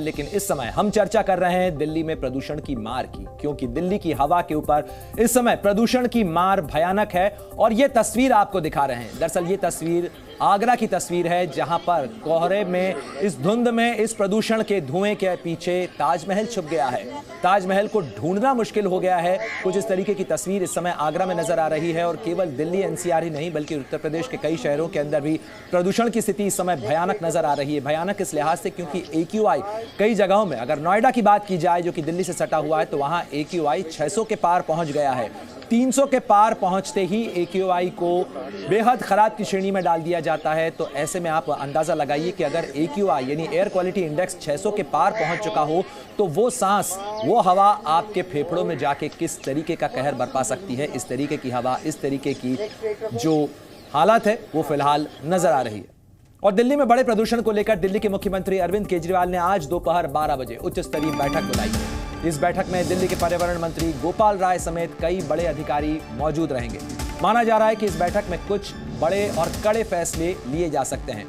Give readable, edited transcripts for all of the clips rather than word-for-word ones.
लेकिन इस समय हम चर्चा कर रहे हैं दिल्ली में प्रदूषण की मार की, क्योंकि दिल्ली की हवा के ऊपर इस समय प्रदूषण की मार भयानक है। और यह तस्वीर आपको दिखा रहे हैं, दरअसल ये तस्वीर आगरा की तस्वीर है, जहां पर कोहरे में, इस धुंध में, इस प्रदूषण के धुएं के पीछे ताजमहल छुप गया है। ताजमहल को ढूंढना मुश्किल हो गया है। कुछ इस तरीके की तस्वीर इस समय आगरा में नजर आ रही है। और केवल दिल्ली एनसीआर ही नहीं, बल्कि उत्तर प्रदेश के कई शहरों के अंदर भी प्रदूषण की स्थिति इस समय भयानक नजर आ रही है। भयानक इस लिहाज से क्योंकि AQI कई जगहों में, अगर नोएडा की बात की जाए जो कि दिल्ली से सटा हुआ है, तो वहां AQI 600 के पार पहुंच गया है। 300 के पार पहुंचते ही AQI को बेहद खराब की श्रेणी में डाल दिया जाता है। तो ऐसे में आप अंदाजा लगाइए कि अगर AQI यानी एयर क्वालिटी इंडेक्स 600 के पार पहुंच चुका हो, तो वो सांस, वो हवा आपके फेफड़ों में जाके किस तरीके का कहर बरपा सकती है। इस तरीके की हवा, इस तरीके की जो हालात है वो फिलहाल नजर आ रही है। और दिल्ली में बड़े प्रदूषण को लेकर दिल्ली के मुख्यमंत्री अरविंद केजरीवाल ने आज दोपहर 12 बजे उच्च स्तरीय बैठक बुलाई है। इस बैठक में दिल्ली के पर्यावरण मंत्री गोपाल राय समेत कई बड़े अधिकारी मौजूद रहेंगे। माना जा रहा है कि इस बैठक में कुछ बड़े और कड़े फैसले लिए जा सकते हैं।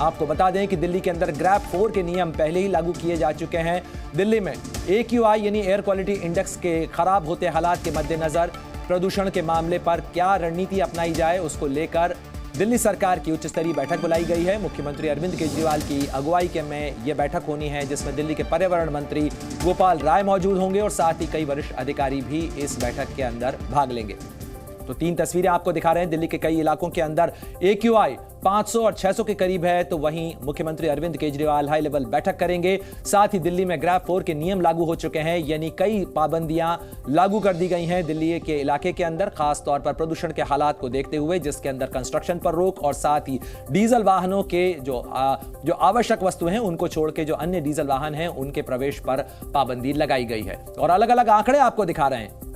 आपको बता दें कि दिल्ली के अंदर ग्रैप 4 के नियम पहले ही लागू किए जा चुके हैं। दिल्ली में AQI यानी एयर क्वालिटी इंडेक्स के खराब होते हालात के मद्देनजर प्रदूषण के मामले पर क्या रणनीति अपनाई जाए, उसको लेकर दिल्ली सरकार की उच्च स्तरीय बैठक बुलाई गई है। मुख्यमंत्री अरविंद केजरीवाल की अगुवाई के में यह बैठक होनी है, जिसमें दिल्ली के पर्यावरण मंत्री गोपाल राय मौजूद होंगे और साथ ही कई वरिष्ठ अधिकारी भी इस बैठक के अंदर भाग लेंगे। तो 3 तस्वीरें आपको दिखा रहे हैं। दिल्ली के कई इलाकों के अंदर AQI 500 और 600 के करीब है, तो वहीं मुख्यमंत्री अरविंद केजरीवाल हाई लेवल बैठक करेंगे। साथ ही दिल्ली में ग्रैप 4 के नियम लागू हो चुके हैं, यानी कई पाबंदियां लागू कर दी गई हैं दिल्ली के इलाके के अंदर, खास तौर पर प्रदूषण के हालात को देखते हुए, जिसके अंदर कंस्ट्रक्शन पर रोक और साथ ही डीजल वाहनों के जो आवश्यक वस्तु हैं उनको छोड़ के जो अन्य डीजल वाहन हैं उनके प्रवेश पर पाबंदी लगाई गई है। और अलग अलग आंकड़े आपको दिखा रहे हैं।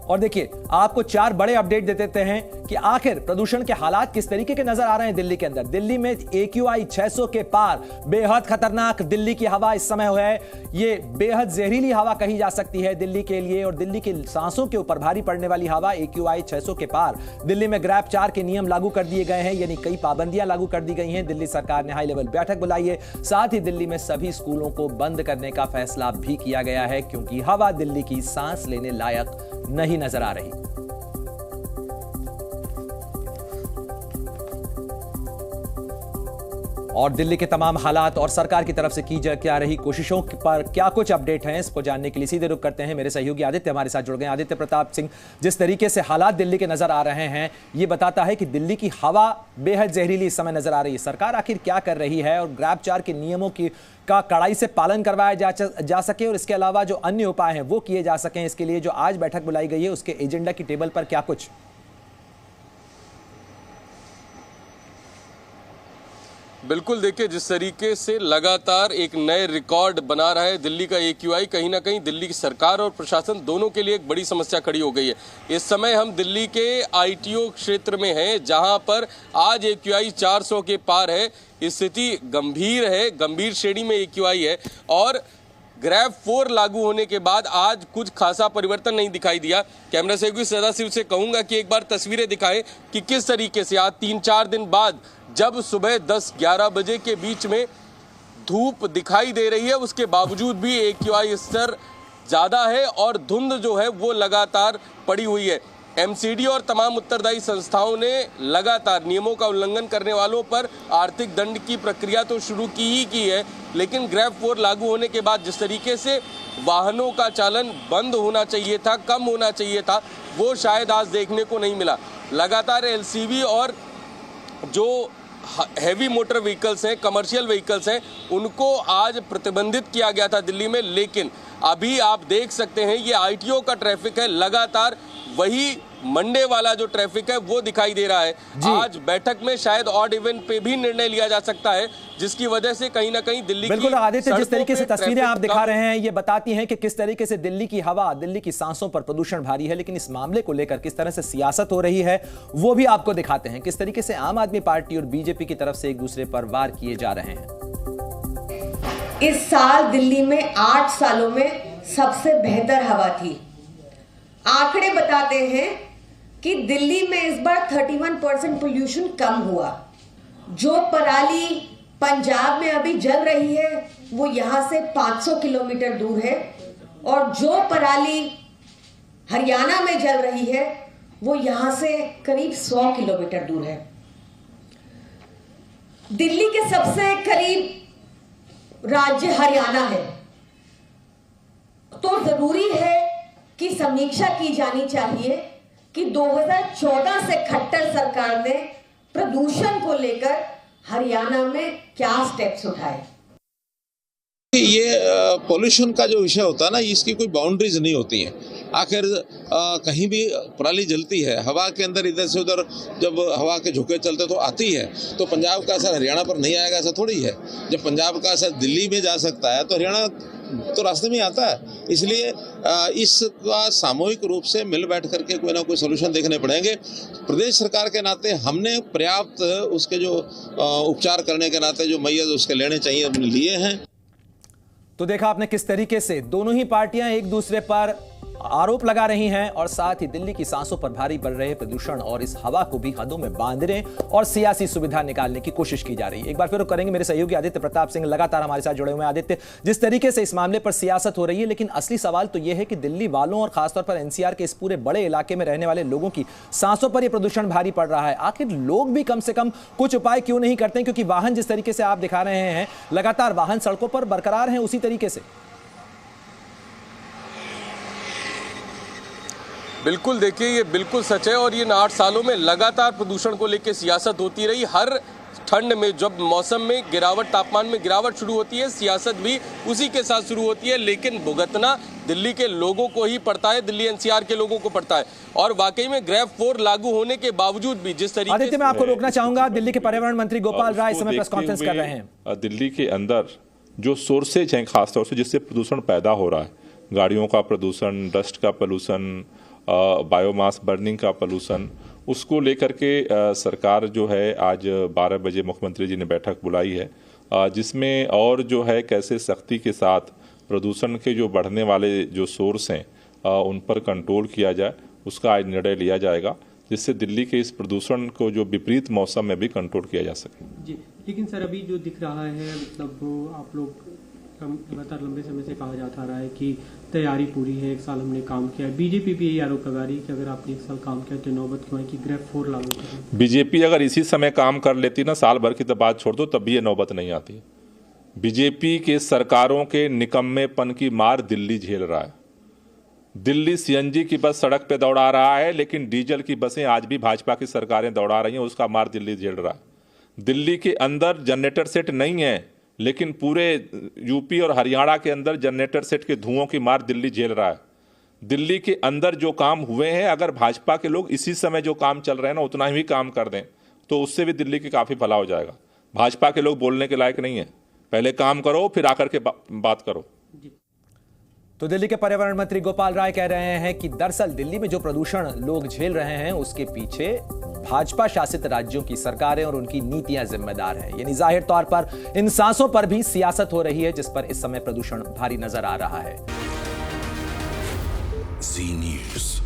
और देखिए, आपको 4 बड़े अपडेट दे देते हैं कि आखिर प्रदूषण के हालात किस तरीके के नजर आ रहे हैं दिल्ली के अंदर। दिल्ली में AQI 600 के पार, बेहद खतरनाक दिल्ली की हवा इस समय है। ये बेहद जहरीली हवा कही जा सकती है दिल्ली के लिए, और दिल्ली की सांसों के ऊपर भारी पड़ने वाली हवा। AQI 600 के पार। दिल्ली में ग्रैप 4 के नियम लागू कर दिए गए हैं, यानी कई पाबंदियां लागू कर दी गई हैं। दिल्ली सरकार ने हाई लेवल बैठक बुलाई है। साथ ही दिल्ली में सभी स्कूलों को बंद करने का फैसला भी किया गया है, क्योंकि हवा दिल्ली की सांस लेने लायक नहीं नजर आ रही। और दिल्ली के तमाम हालात और सरकार की तरफ से की जा रही कोशिशों पर क्या कुछ अपडेट हैं, इसको जानने के लिए सीधे रुख करते हैं। मेरे सहयोगी आदित्य हमारे साथ जुड़ गए। आदित्य प्रताप सिंह, जिस तरीके से हालात दिल्ली के नजर आ रहे हैं, ये बताता है कि दिल्ली की हवा बेहद जहरीली इस समय नजर आ रही है। सरकार आखिर क्या कर रही है, और ग्रैप 4 के नियमों का कड़ाई से पालन करवाया जा सके, और इसके अलावा जो अन्य उपाय हैं वो किए जा सकें, इसके लिए जो आज बैठक बुलाई गई है उसके एजेंडा की टेबल पर क्या कुछ? बिल्कुल, देखिए, जिस तरीके से लगातार एक नए रिकॉर्ड बना रहा है दिल्ली का AQI, कहीं ना कहीं दिल्ली की सरकार और प्रशासन दोनों के लिए एक बड़ी समस्या खड़ी हो गई है। इस समय हम दिल्ली के ITO क्षेत्र में हैं, जहां पर आज AQI 400 के पार है। स्थिति गंभीर है, गंभीर श्रेणी में AQI है। और ग्रैप 4 लागू होने के बाद आज कुछ खासा परिवर्तन नहीं दिखाई दिया। कैमरा सहयोगी सदाशिव से कहूंगा कि एक बार तस्वीरें दिखाएं कि किस तरीके से आज 3-4 दिन बाद, जब सुबह 10-11 बजे के बीच में धूप दिखाई दे रही है, उसके बावजूद भी AQI स्तर ज़्यादा है और धुंध जो है वो लगातार पड़ी हुई है। MCD और तमाम उत्तरदायी संस्थाओं ने लगातार नियमों का उल्लंघन करने वालों पर आर्थिक दंड की प्रक्रिया तो शुरू की है, लेकिन ग्रैप 4 लागू होने के बाद जिस तरीके से वाहनों का चालन बंद होना चाहिए था, कम होना चाहिए था, वो शायद आज देखने को नहीं मिला। लगातार LCV और जो हैवी मोटर व्हीकल्स हैं, कमर्शियल व्हीकल्स हैं, उनको आज प्रतिबंधित किया गया था दिल्ली में। लेकिन अभी आप देख सकते हैं ये ITO का ट्रैफिक है, लगातार वही मंडे वाला जो ट्रैफिक है वो दिखाई दे रहा है। आज बैठक में शायद ऑड इवेंट पे भी निर्णय लिया जा सकता है, जिसकी वजह से कहीं ना कहीं दिल्ली बिल्कुल आदित्य, जिस तरीके से तस्वीरें आप दिखा रहे हैं ये बताती हैं कि किस तरीके से दिल्ली की हवा, दिल्ली की सांसों पर प्रदूषण भारी है। लेकिन इस मामले को लेकर किस तरह से सियासत हो रही है वो भी आपको दिखाते हैं, किस तरीके से आम आदमी पार्टी और BJP की तरफ से एक दूसरे पर वार किए जा रहे हैं। इस साल दिल्ली में 8 सालों में सबसे बेहतर हवा थी। आंकड़े बताते हैं कि दिल्ली में इस बार 31% पोल्यूशन कम हुआ। जो पराली पंजाब में अभी जल रही है वो यहां से 500 किलोमीटर दूर है, और जो पराली हरियाणा में जल रही है वो यहां से करीब 100 किलोमीटर दूर है। दिल्ली के सबसे करीब राज्य हरियाणा है, तो जरूरी है कि समीक्षा की जानी चाहिए कि 2014 से खट्टर सरकार ने प्रदूषण को लेकर हरियाणा में क्या स्टेप्स उठाए। ये पॉल्यूशन का जो विषय होता है ना, इसकी कोई बाउंड्रीज नहीं होती हैं। आखिर कहीं भी पराली जलती है, हवा के अंदर इधर से उधर जब हवा के झोंके चलते तो आती है, तो पंजाब का असर हरियाणा पर नहीं आएगा ऐसा थोड़ी है। जब पंजाब का असर दिल्ली में जा सकता है तो हरियाणा तो रास्ते में आता है। इसलिए इसका सामूहिक रूप से मिल बैठ करके कोई ना कोई सोल्यूशन देखने पड़ेंगे। प्रदेश सरकार के नाते हमने पर्याप्त उसके जो उपचार करने के नाते जो मैयज उसके लेने चाहिए हमने लिए हैं। तो देखा आपने किस तरीके से दोनों ही पार्टियां एक दूसरे पर आरोप लगा रही हैं और साथ ही दिल्ली की सांसों पर भारी पड़ रहे प्रदूषण और इस हवा को भी हदों में बांधने और सियासी सुविधा निकालने की कोशिश की जा रही है। एक बार फिर करेंगे मेरे सहयोगी आदित्य प्रताप सिंह लगातार हमारे साथ जुड़े हुए हैं। आदित्य, जिस तरीके से इस मामले पर सियासत हो रही है, लेकिन असली सवाल तो यह है कि दिल्ली वालों और खासतौर पर एनसीआर के इस पूरे बड़े इलाके में रहने वाले लोगों की सांसों पर यह प्रदूषण भारी पड़ रहा है। आखिर लोग भी कम से कम कुछ उपाय क्यों नहीं करते हैं? क्योंकि वाहन जिस तरीके से आप दिखा रहे हैं, लगातार वाहन सड़कों पर बरकरार हैं उसी तरीके से। बिल्कुल, देखिए ये बिल्कुल सच है और ये 8 सालों में लगातार प्रदूषण को लेकर सियासत होती रही। हर ठंड में जब मौसम में गिरावट, तापमान में गिरावट शुरू होती है, सियासत भी उसी के साथ शुरू होती है, लेकिन भुगतना दिल्ली के लोगों को ही पड़ता है, दिल्ली एनसीआर के लोगों को पड़ता है। और वाकई में ग्रेफ 4 लागू होने के बावजूद भी जिस तरीके आदित्य, मैं आपको रोकना चाहूंगा। दिल्ली के पर्यावरण मंत्री गोपाल राय इस समय प्रेस कॉन्फ्रेंस कर रहे हैं। दिल्ली के अंदर जो सोर्सेज हैं खासतौर से जिससे प्रदूषण पैदा हो रहा है, गाड़ियों का प्रदूषण, डस्ट का पोल्यूशन, बायोमास बर्निंग का पोल्यूशन, उसको लेकर के सरकार जो है आज 12 बजे मुख्यमंत्री जी ने बैठक बुलाई है, जिसमें और जो है कैसे सख्ती के साथ प्रदूषण के जो बढ़ने वाले जो सोर्स हैं उन पर कंट्रोल किया जाए, उसका आज निर्णय लिया जाएगा, जिससे दिल्ली के इस प्रदूषण को जो विपरीत मौसम में भी कंट्रोल किया जा सके। जी, लेकिन सर अभी जो दिख रहा है, मतलब आप लोग लगातार लंबे समय से कहा जाता रहा है कि तैयारी पूरी है, 1 साल हमने काम किया है। बीजेपी भी यही आरोप लगा रही है कि अगर आपने 1 साल काम किया तो नौबत क्यों है कि ग्रेफ 4 लागू करें। बीजेपी अगर इसी समय काम कर लेती ना, साल भर की तो बात छोड़ दो, तब भी ये नौबत नहीं आती। बीजेपी के सरकारों के निकम्मेपन की मार दिल्ली झेल रहा है। दिल्ली सीएनजी की बस सड़क पे दौड़ा रहा है, लेकिन डीजल की बसें आज भी भाजपा की सरकारें दौड़ा रही हैं, उसका मार दिल्ली झेल रहा है। दिल्ली के अंदर जनरेटर सेट नहीं है, लेकिन पूरे यूपी और हरियाणा के अंदर जनरेटर सेट के धुओं की मार दिल्ली झेल रहा है। दिल्ली के अंदर जो काम हुए हैं, अगर भाजपा के लोग इसी समय जो काम चल रहे हैं ना उतना ही काम कर दें तो उससे भी दिल्ली की काफ़ी भला हो जाएगा। भाजपा के लोग बोलने के लायक नहीं है, पहले काम करो फिर आकर के बात करो। तो दिल्ली के पर्यावरण मंत्री गोपाल राय कह रहे हैं कि दरअसल दिल्ली में जो प्रदूषण लोग झेल रहे हैं उसके पीछे भाजपा शासित राज्यों की सरकारें और उनकी नीतियां जिम्मेदार हैं। यानी जाहिर तौर पर इन सांसों पर भी सियासत हो रही है, जिस पर इस समय प्रदूषण भारी नजर आ रहा है। जी न्यूज़।